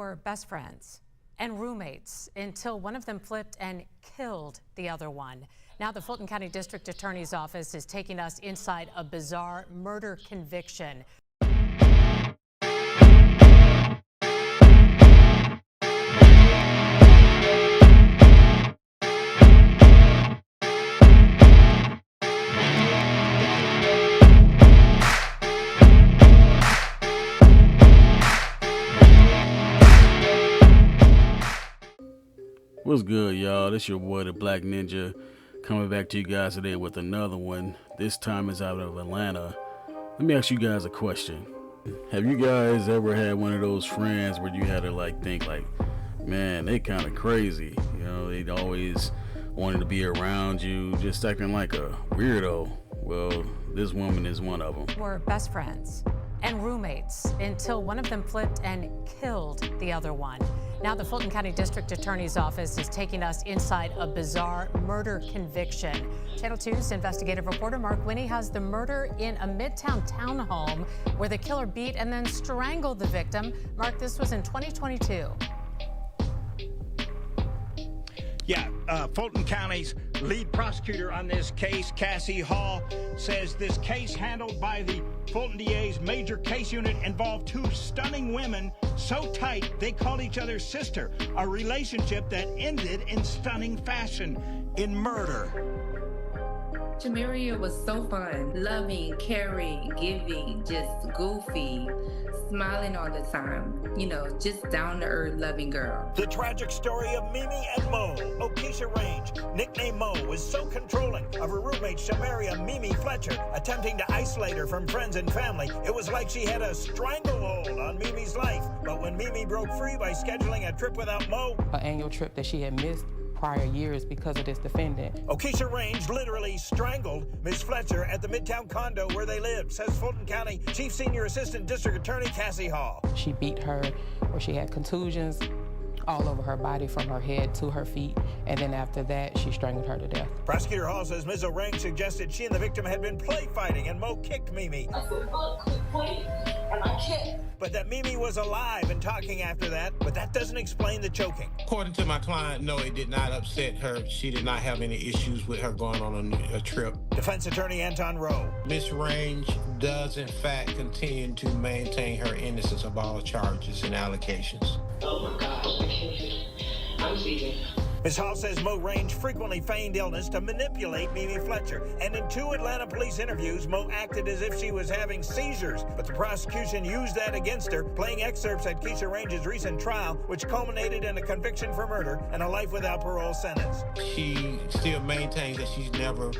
were best friends and roommates until one of them flipped and killed the other one. Now the Fulton County District Attorney's Office is taking us inside a bizarre murder conviction. What's good, y'all? This your boy, the Black Ninja, coming back to you guys today with another one. This time is out of Atlanta. Let me ask you guys a question. Have you guys ever had one of those friends where you had to think man, they kind of crazy? You know, they'd always wanted to be around you, just acting like a weirdo. Well, this woman is one of them. Were best friends and roommates until one of them flipped and killed the other one. Now the Fulton County District Attorney's Office is taking us inside a bizarre murder conviction. Channel 2's investigative reporter Mark Winnie has the murder in a Midtown townhome where the killer beat and then strangled the victim. Mark, this was in 2022. Yeah, Fulton County's lead prosecutor on this case, Cassie Hall, says this case handled by the Fulton DA's major case unit involved two stunning women so tight they called each other sister, a relationship that ended in stunning fashion, in murder. Jamaria was so fun, loving, caring, giving, just goofy, smiling all the time, just down-to-earth, loving girl. The tragic story of Mimi and Mo. Okesha Range, nicknamed Mo, was so controlling of her roommate Shamaria Mimi Fletcher, attempting to isolate her from friends and family. It was like she had a stranglehold on Mimi's life. But when Mimi broke free by scheduling a trip without Mo, an annual trip that she had missed prior years because of this defendant. Okesha Range literally strangled Ms. Fletcher at the Midtown condo where they lived, says Fulton County Chief Senior Assistant District Attorney Cassie Hall. She beat her where she had contusions all over her body from her head to her feet, and then after that, she strangled her to death. Prosecutor Hall says Ms. O'Rang suggested she and the victim had been play fighting and Mo kicked Mimi. I said, look, quit playing, and I kicked. But that Mimi was alive and talking after that, but that doesn't explain the choking. According to my client, no, it did not upset her. She did not have any issues with her going on a trip. Defense attorney Anton Rowe. Ms. Range does, in fact, continue to maintain her innocence of all charges and allegations. Oh my God, I'm leaving. Ms. Hall says Mo Range frequently feigned illness to manipulate Mimi Fletcher. And in 2 Atlanta police interviews, Mo acted as if she was having seizures. But the prosecution used that against her, playing excerpts at Keisha Range's recent trial, which culminated in a conviction for murder and a life without parole sentence. She still maintains that she's never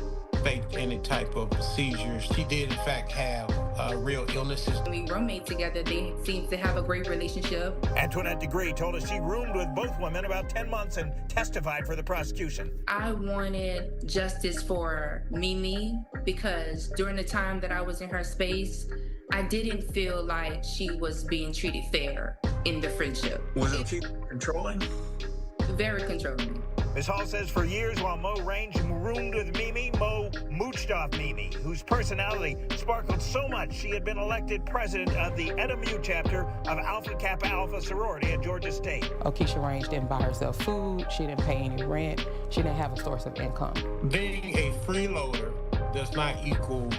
faked any type of seizures. She did, in fact, have real illnesses. We roommate together. They seem to have a great relationship. Antoinette Degree told us she roomed with both women about 10 months and testified for the prosecution. I wanted justice for Mimi because during the time that I was in her space, I didn't feel like she was being treated fair in the friendship. Was it controlling? Very controlling. Ms. Hall says for years while Mo Range roomed with Mimi, Mo mooched off Mimi, whose personality sparkled so much she had been elected president of the Eta Mu chapter of Alpha Kappa Alpha sorority at Georgia State. Okesha Range didn't buy herself food. She didn't pay any rent. She didn't have a source of income. Being a freeloader does not equal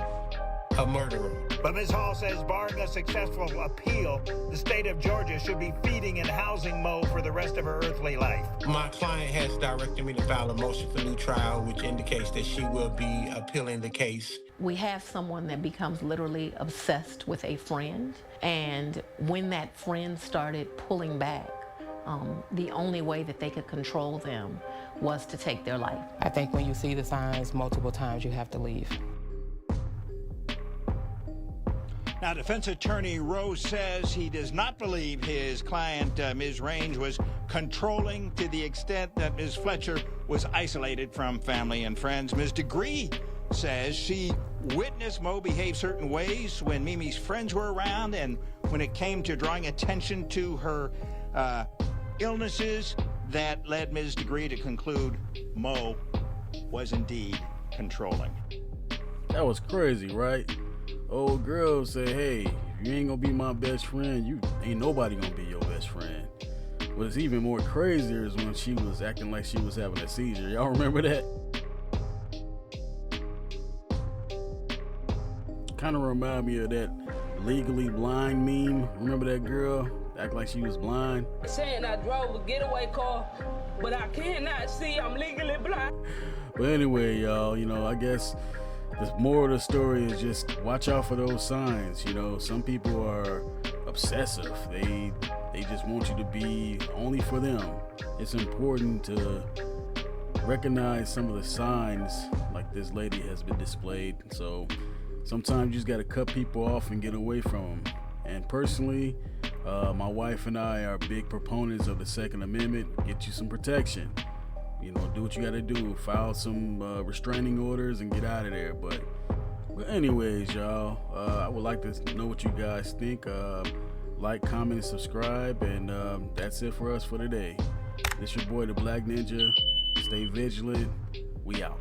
a murderer. But Ms. Hall says barring a successful appeal, the state of Georgia should be feeding and housing Mo for the rest of her earthly life. My client has directed me to file a motion for new trial, which indicates that she will be appealing the case. We have someone that becomes literally obsessed with a friend, and when that friend started pulling back, the only way that they could control them was to take their life. I think when you see the signs multiple times, you have to leave. Now, defense attorney Rowe says he does not believe his client, Ms. Range, was controlling to the extent that Ms. Fletcher was isolated from family and friends. Ms. Degree says she witnessed Mo behave certain ways when Mimi's friends were around, and when it came to drawing attention to her illnesses, that led Ms. Degree to conclude Mo was indeed controlling. That was crazy, right? Old girl say, hey, if you ain't gonna be my best friend, you ain't nobody gonna be your best friend. What's even more crazier is when she was acting like she was having a seizure. Y'all remember that? Kind of remind me of that Legally Blind meme. Remember that girl act like she was blind? Saying I drove a getaway car, but I cannot see. I'm legally blind. But anyway, y'all, you know, I guess the moral of the story is just watch out for those signs. You know, some people are obsessive. They just want you to be only for them. It's important to recognize some of the signs like this lady has been displayed. So sometimes you just got to cut people off and get away from them. And personally, my wife and I are big proponents of the Second Amendment. Get you some protection. You know, do what you got to do. File some restraining orders and get out of there. But anyways, y'all, I would like to know what you guys think. Like, comment, and subscribe. And that's it for us for today. This your boy, the Black Ninja. Stay vigilant. We out.